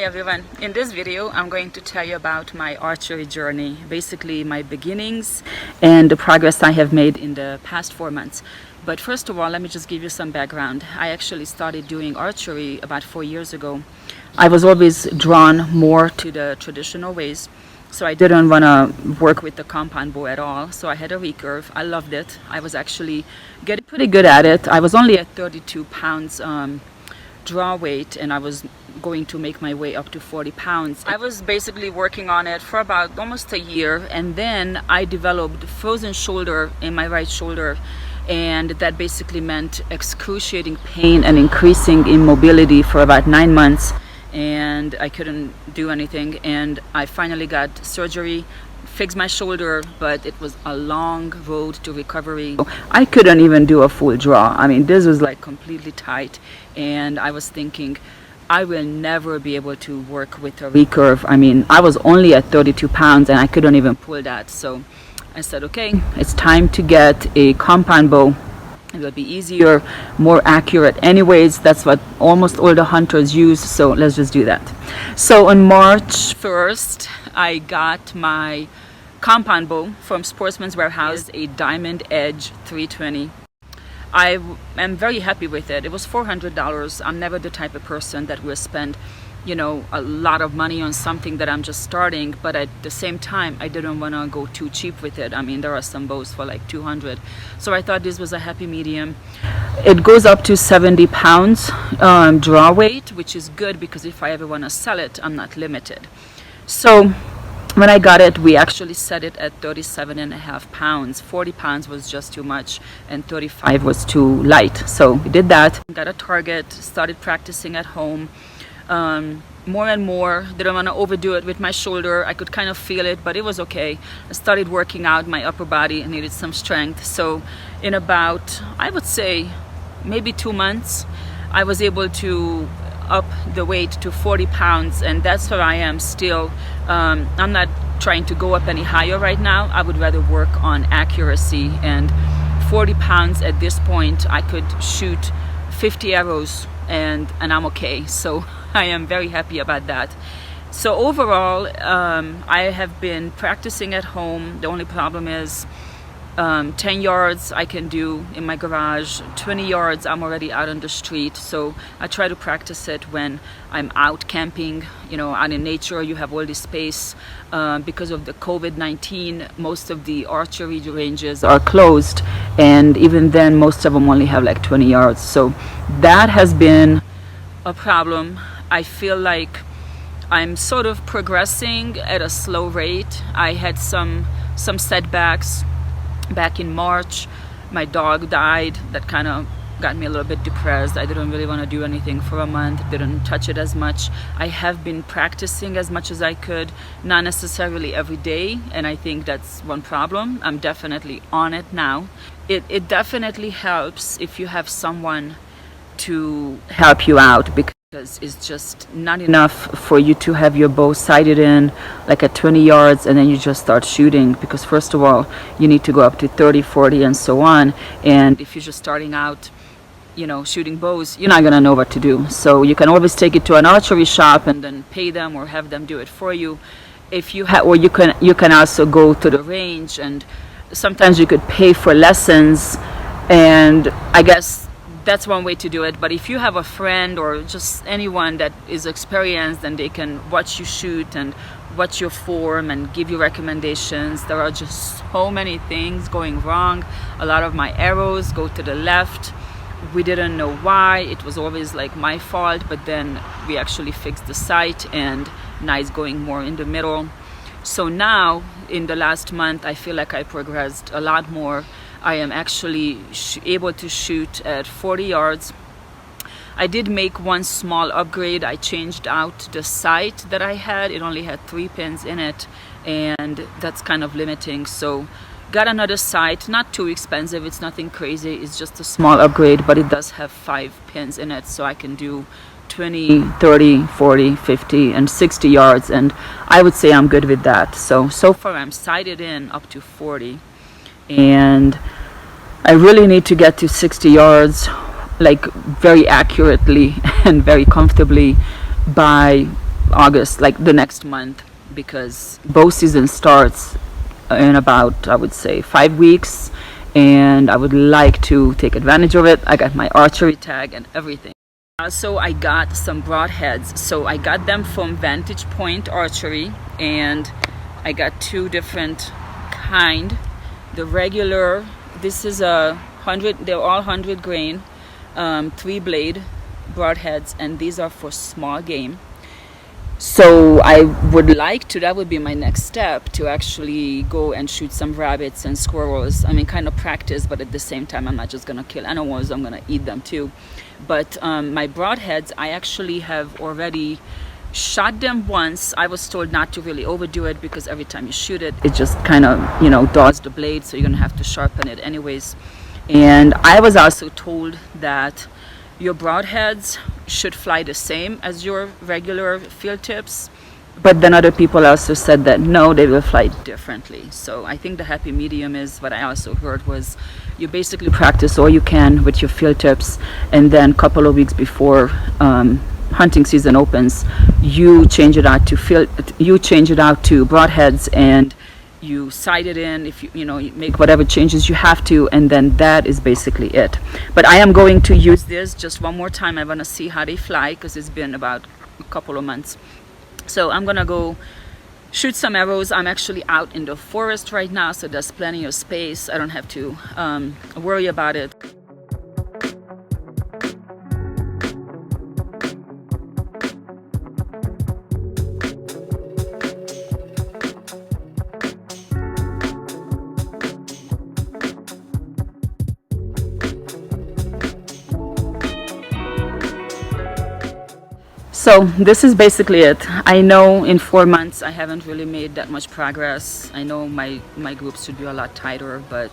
Hi everyone, in this video I'm going to tell you about my archery journey, basically my beginnings and the progress I have made in the past 4 months. But first of all, let me just give you some background. I actually started doing archery about 4 years ago. I was always drawn more to the traditional ways, so I didn't want to work with the compound bow at all. So I had a recurve. I loved it. I was actually getting pretty good at it. I was only at 32 pounds draw weight, and I was going to make my way up to 40 pounds. I was basically working on it for about almost a year, and then I developed frozen shoulder in my right shoulder, and that basically meant excruciating pain and increasing immobility for about 9 months, and I couldn't do anything. And I finally got surgery, fixed my shoulder, but it was a long road to recovery. I couldn't even do a full draw. I mean, this was like completely tight, and I was thinking I will never be able to work with a recurve. I mean, I was only at 32 pounds and I couldn't even pull that. So I said, okay, it's time to get a compound bow. It will be easier, more accurate. Anyways, that's what almost all the hunters use, so let's just do that. So on March 1st, I got my compound bow from Sportsman's Warehouse, a Diamond Edge 320. I am very happy with it. It was $400. I'm never the type of person that will spend, you know, a lot of money on something that I'm just starting, but at the same time I didn't want to go too cheap with it. I mean, there are some bows for like 200, so I thought this was a happy medium. It goes up to 70 pounds draw weight, which is good because if I ever want to sell it, I'm not limited. So when I got it, we actually set it at 37.5 pounds. 40 pounds was just too much, and 35 was too light. So we did that, got a target, started practicing at home. More and more, didn't want to overdo it with my shoulder. I could kind of feel it, but it was okay. I started working out my upper body. I needed some strength. So in about, I would say, maybe 2 months, I was able to up the weight to 40 pounds, and that's where I am still. I'm not trying to go up any higher right now. I would rather work on accuracy, and 40 pounds at this point, I could shoot 50 arrows and I'm okay. So I am very happy about that. So overall, I have been practicing at home. The only problem is 10 yards I can do in my garage, 20 yards I'm already out on the street. So I try to practice it when I'm out camping, you know, out in nature. You have all this space. Because of the COVID-19, most of the archery ranges are closed, and even then most of them only have like 20 yards. So that has been a problem. I feel like I'm sort of progressing at a slow rate. I had some setbacks back in March. My dog died. That kind of got me a little bit depressed. I didn't really want to do anything for a month, didn't touch it as much. I have been practicing as much as I could, not necessarily every day, and I think that's one problem. I'm definitely on it now. It definitely helps if you have someone to help you out, because it's just not enough for you to have your bow sighted in like at 20 yards and then you just start shooting, because first of all you need to go up to 30, 40 and so on, and if you're just starting out, you know, shooting bows, you're not gonna know what to do. So you can always take it to an archery shop and then pay them or have them do it for you. If you have, or you can also go to the range, and sometimes you could pay for lessons, and I guess that's one way to do it. But if you have a friend or just anyone that is experienced, and they can watch you shoot and watch your form and give you recommendations. There are just so many things going wrong. A lot of my arrows go to the left. We didn't know why. It was always like my fault, but then we actually fixed the sight, and now it's going more in the middle. So now in the last month I feel like I progressed a lot more. I am actually able to shoot at 40 yards. I did make one small upgrade. I changed out the sight that I had. It only had 3 pins in it, and that's kind of limiting. So got another sight, not too expensive, it's nothing crazy, it's just a small upgrade, but it does have 5 pins in it, so I can do 20, 30, 40, 50 and 60 yards, and I would say I'm good with that. So far I'm sighted in up to 40, and I really need to get to 60 yards like very accurately and very comfortably by August, like the next month, because bow season starts in about, I would say, 5 weeks, and I would like to take advantage of it. I got my archery tag and everything. Also, I got some broadheads. So I got them from Vantage Point Archery, and I got two different kind. The regular, this is a 100, they're all 100 grain, 3-blade broadheads, and these are for small game. So I would like to, that would be my next step, to actually go and shoot some rabbits and squirrels. I mean, kind of practice, but at the same time, I'm not just gonna kill animals, I'm gonna eat them too. But my broadheads, I actually have already shot them once. I was told not to really overdo it, because every time you shoot it, it just kind of, you know, dulls the blade, so you're gonna have to sharpen it anyways. And I was also told that your broadheads should fly the same as your regular field tips, but then other people also said that no, they will fly differently. So I think the happy medium is, what I also heard was, you basically practice all you can with your field tips, and then a couple of weeks before hunting season opens, you change it out to broadheads, and you sight it in, if you know, you make whatever changes you have to, and then that is basically it. But I am going to use this just one more time. I want to see how they fly, because it's been about a couple of months. So I'm gonna go shoot some arrows. I'm actually out in the forest right now, so there's plenty of space. I don't have to worry about it. So this is basically it. I know in 4 months I haven't really made that much progress. I know my groups should be a lot tighter, but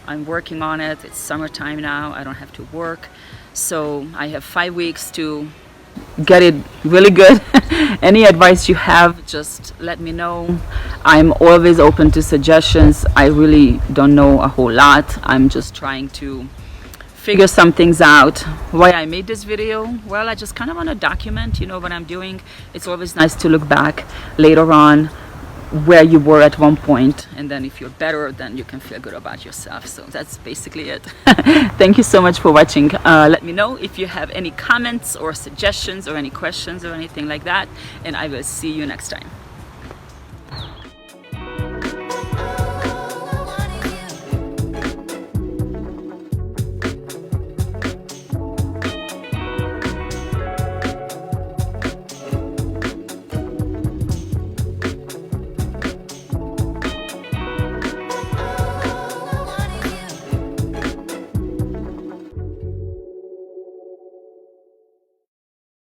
I'm working on it. It's summertime now. I don't have to work. So I have 5 weeks to get it really good. Any advice you have, just let me know. I'm always open to suggestions. I really don't know a whole lot. I'm just trying to figure some things out. Why I made this video? Well, I just kind of want to document, you know, what I'm doing. It's always nice to look back later on where you were at one point, and then if you're better, then you can feel good about yourself. So that's basically it. Thank you so much for watching. Let me know if you have any comments or suggestions or any questions or anything like that, and I will see you next time.